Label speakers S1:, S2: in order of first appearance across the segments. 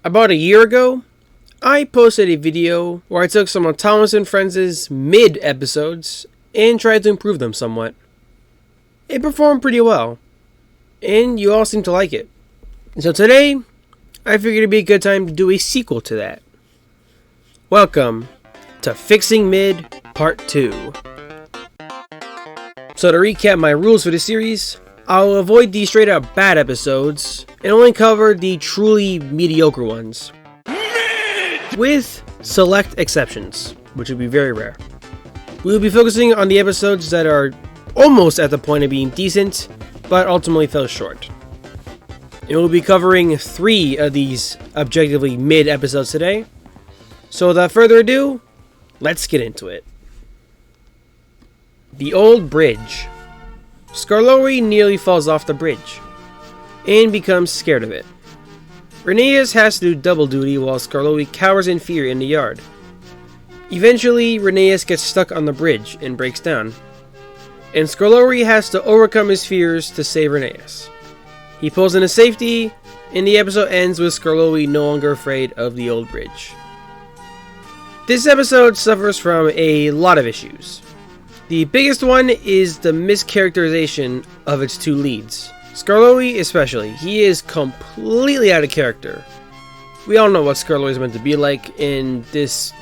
S1: About a year ago, I posted a video where I took some of Thomas and Friends' mid-episodes and tried to improve them somewhat. It performed pretty well, and you all seemed to like it. And so today, I figured it'd be a good time to do a sequel to that. Welcome to Fixing Mid Part 2. So to recap my rules for this series, I'll avoid the straight up bad episodes and only cover the truly mediocre ones. With select exceptions, which would be very rare. We will be focusing on the episodes that are almost at the point of being decent, but ultimately fell short. And we'll be covering 3 of these objectively mid episodes today. So without further ado, let's get into it. The Old Bridge. Skarloey nearly falls off the bridge and becomes scared of it. Rheneas has to do double duty while Skarloey cowers in fear in the yard. Eventually, Rheneas gets stuck on the bridge and breaks down, and Skarloey has to overcome his fears to save Rheneas. He pulls into safety, and the episode ends with Skarloey no longer afraid of the old bridge. This episode suffers from a lot of issues. The biggest one is the mischaracterization of its 2 leads. Skarloey especially. He is completely out of character. We all know what Skarloey is meant to be like, and this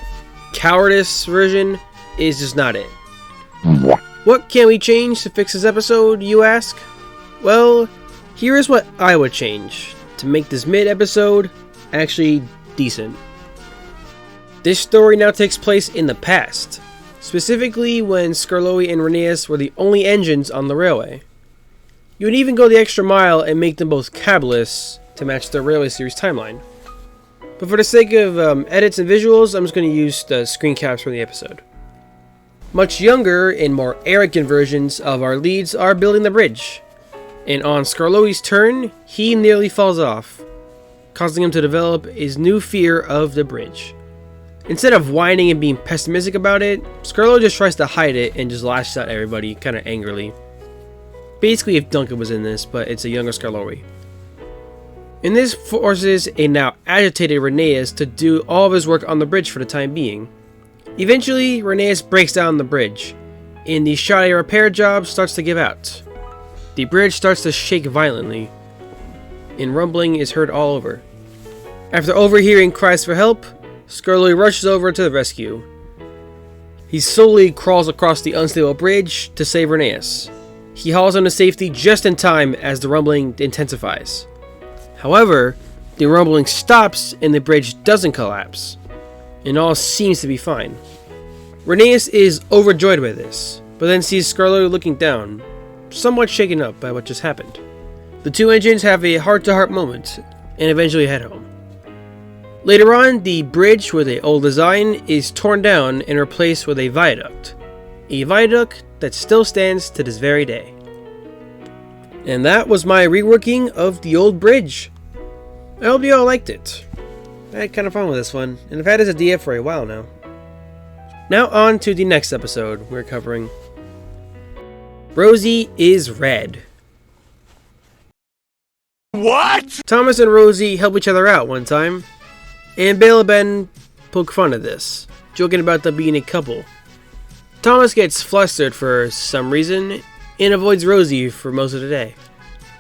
S1: cowardice version is just not it. What can we change to fix this episode, you ask? Well, here is what I would change to make this mid-episode actually decent. This story now takes place in the past. Specifically when Skarloey and Rheneas were the only engines on the railway. You would even go the extra mile and make them both cabless to match the Railway Series timeline. But for the sake of edits and visuals, I'm just going to use the screen caps from the episode. Much younger and more arrogant versions of our leads are building the bridge. And on Skarloey's turn, he nearly falls off, causing him to develop his new fear of the bridge. Instead of whining and being pessimistic about it, Skarloey just tries to hide it and just lashes out at everybody, kind of angrily. Basically if Duncan was in this, but it's a younger Skarloey. And this forces a now agitated Rheneas to do all of his work on the bridge for the time being. Eventually, Rheneas breaks down the bridge, and the shoddy repair job starts to give out. The bridge starts to shake violently, and rumbling is heard all over. After overhearing cries for help, Skarloey rushes over to the rescue. He slowly crawls across the unstable bridge to save Rheneas. He hauls on to safety just in time as the rumbling intensifies. However, the rumbling stops and the bridge doesn't collapse, and all seems to be fine. Rheneas is overjoyed by this, but then sees Skarloey looking down, somewhat shaken up by what just happened. The 2 engines have a heart-to-heart moment and eventually head home. Later on, the bridge with an old design is torn down and replaced with a viaduct. A viaduct that still stands to this very day. And that was my reworking of the old bridge. I hope you all liked it. I had kind of fun with this one, and I've had this idea for a while now. Now on to the next episode we're covering. Rosie is red.
S2: What?
S1: Thomas and Rosie help each other out one time, and Bale and Ben poke fun at this, joking about them being a couple. Thomas gets flustered for some reason and avoids Rosie for most of the day.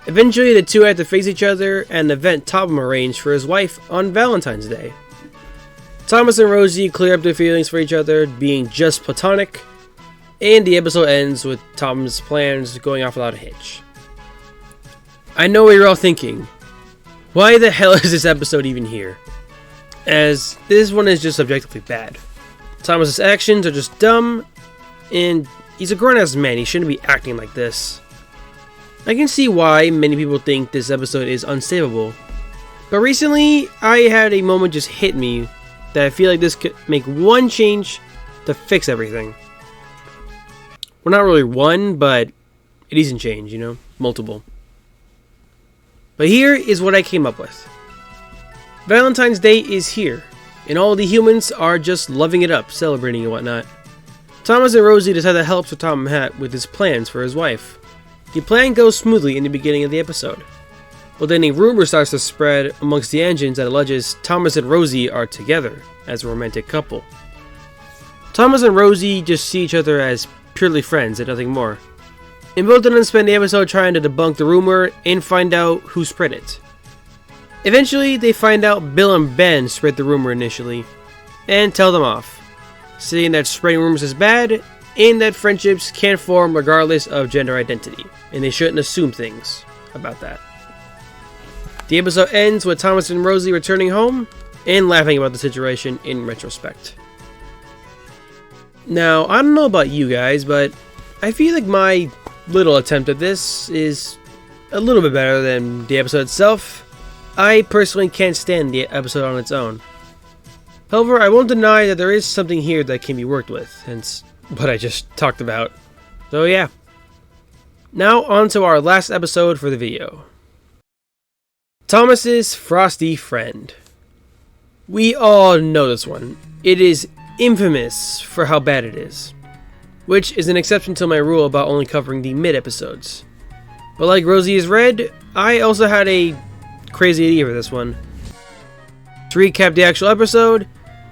S1: Eventually, the 2 have to face each other and an event Topham arranged for his wife on Valentine's Day. Thomas and Rosie clear up their feelings for each other, being just platonic, and the episode ends with Topham's plans going off without a hitch. I know what you're all thinking. Why the hell is this episode even here? As this one is just objectively bad. Thomas's actions are just dumb, and he's a grown-ass man, he shouldn't be acting like this. I can see why many people think this episode is unsavable, but recently I had a moment just hit me that I feel like this could make one change to fix everything. Well, not really one, but a decent change, you know? Multiple. But here is what I came up with. Valentine's Day is here, and all the humans are just loving it up, celebrating and whatnot. Thomas and Rosie decide to help Sir Topham Hatt with his plans for his wife. The plan goes smoothly in the beginning of the episode. But then a rumor starts to spread amongst the engines that alleges Thomas and Rosie are together as a romantic couple. Thomas and Rosie just see each other as purely friends and nothing more. And both of them spend the episode trying to debunk the rumor and find out who spread it. Eventually, they find out Bill and Ben spread the rumor initially, and tell them off, saying that spreading rumors is bad, and that friendships can form regardless of gender identity, and they shouldn't assume things about that. The episode ends with Thomas and Rosie returning home, and laughing about the situation in retrospect. Now, I don't know about you guys, but I feel like my little attempt at this is a little bit better than the episode itself. I personally can't stand the episode on its own. However, I won't deny that there is something here that can be worked with, hence what I just talked about. So yeah. Now on to our last episode for the video. Thomas's Frosty Friend. We all know this one. It is infamous for how bad it is, which is an exception to my rule about only covering the mid-episodes. But like Rosie is Red, I also had a crazy idea for this one. To recap the actual episode,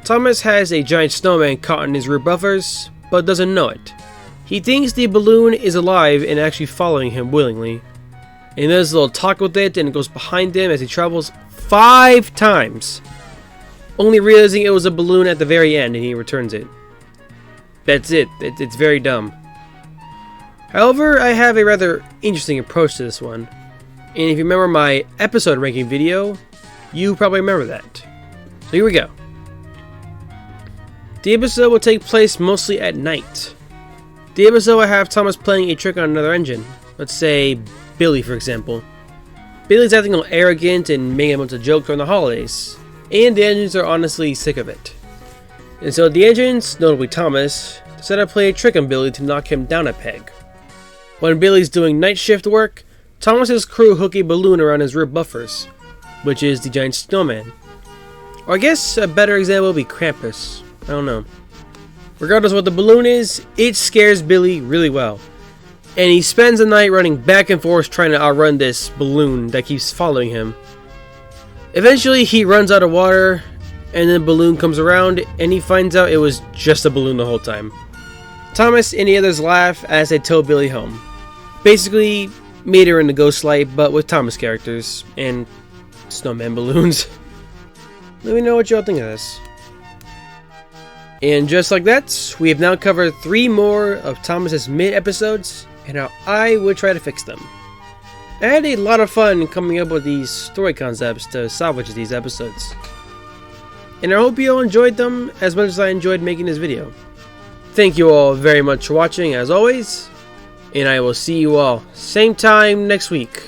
S1: Thomas has a giant snowman caught in his rear buffers, but doesn't know it. He thinks the balloon is alive and actually following him willingly. And does a little talk with it, and it goes behind him as he travels 5 times, only realizing it was a balloon at the very end, and he returns it. That's it. It's very dumb. However, I have a rather interesting approach to this one. And if you remember my episode ranking video, you probably remember that. So here we go. The episode will take place mostly at night. The episode will have Thomas playing a trick on another engine. Let's say Billy, for example. Billy's acting all arrogant and making a bunch of jokes during the holidays, and the engines are honestly sick of it. And so the engines, notably Thomas, decide to play a trick on Billy to knock him down a peg. When Billy's doing night shift work, Thomas's crew hook a balloon around his rear buffers, which is the giant snowman. Or I guess a better example would be Krampus. I don't know. Regardless of what the balloon is, it scares Billy really well. And he spends the night running back and forth trying to outrun this balloon that keeps following him. Eventually he runs out of water, and then the balloon comes around and he finds out it was just a balloon the whole time. Thomas and the others laugh as they tow Billy home. Basically, made her in the Ghost Light, but with Thomas characters and snowman balloons. Let me know what y'all think of this. And just like that, we have now covered 3 more of Thomas's mid-episodes, and how I would try to fix them. I had a lot of fun coming up with these story concepts to salvage these episodes. And I hope you all enjoyed them as much as I enjoyed making this video. Thank you all very much for watching as always, and I will see you all same time next week.